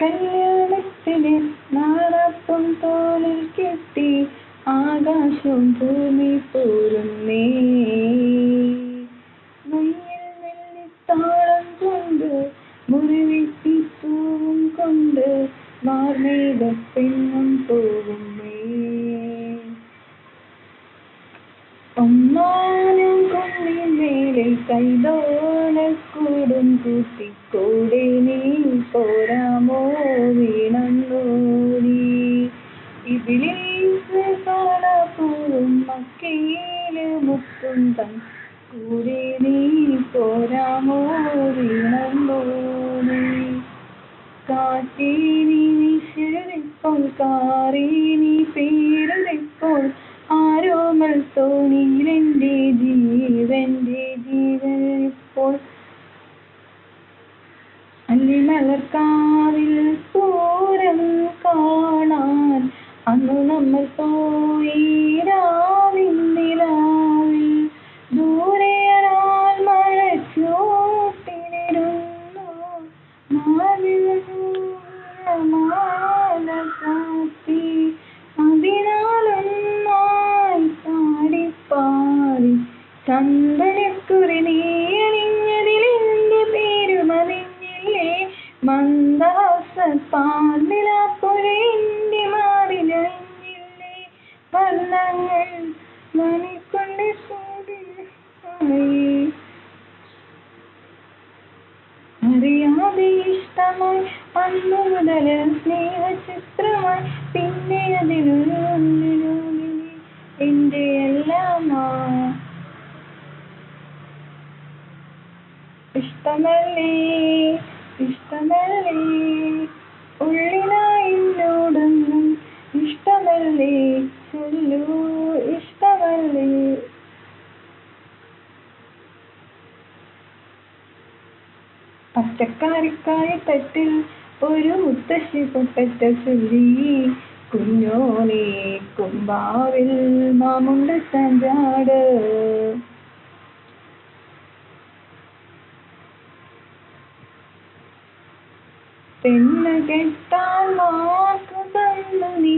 കല്യാണത്തിന് നാളപ്പം തോളിൽ കെട്ടി ആകാശവും ഭൂമി പോരുന്നേ. മയ്യിൽ നെല്ലിത്താളം കൊണ്ട് മുറിവെട്ടി പൂവും കൊണ്ട് മാർമേഘ പെണ്ണും പോകുന്നേ. ഒന്നാനും കുന്നിൻ മേലെ കൈതോലക്കൂടും കൂട്ടിക്കൂടെ നീ പോരാമോ വീണന്നോടി. ഇബിലീസ് കാണാപ്പൂവും മക്കയില് മുത്തും തൻ കൂടെ നീ പോരാമോ വീണന്നോടി. കാറ്റീനി വീശിയതിപ്പോൾ കാറീനി പേരുതിപ്പോൾ ആരോമൽ തോണിയിലെൻ്റെ ജീവൻ്റെ ജീവനിപ്പോൾ. അല്ലിമലർക്കാവിൽ പൂരം കാണാൻ അന്നു നമ്മൾ പോയി രാവിൻ നിലാവിൽ. ദൂരെ ഒരാൾ മഴച്ചോട്ടിലിരുന്നു മാല കാത്തി. അതിനാലൊന്നായി പാടിപ്പാടി ചന്ദനക്കുറി നീ അണിഞ്ഞതിലെൻ്റെ പേരുമറിഞ്ഞില്ലേ. മന്ദഹാസ പാർനിലാപ്പുഴ എൻ്റെ മാറിലറിഞ്ഞില്ലേ. വർണ്ണങ്ങൾ മണിക്കൊണ്ട് അറിയാതെ ഇഷ്ടമായി അന്നു മുതൽ സ്നേഹചിത്രമായി പിന്നെ അതിലൊരു എൻ്റെ എല്ലാമാ. ഇഷ്ടമല്ലേ ഇഷ്ടമല്ലേ ഉള്ളിലായി എന്നോടൊന്നും ഇഷ്ടമല്ലേ ചൊല്ലൂ ഇഷ്ടമല്ലേ. പച്ചക്കാരിക്കായ തട്ടിൽ ഒരു മുത്തശ്ശി പൊട്ടറ്റ ചൊല്ലി. കുഞ്ഞോനെ കുമ്പാവിൽ മാമുണ്ട ചാഞ്ചാട്. പെണ്ണ് കെട്ടാൻ വാക്കു തന്നു നീ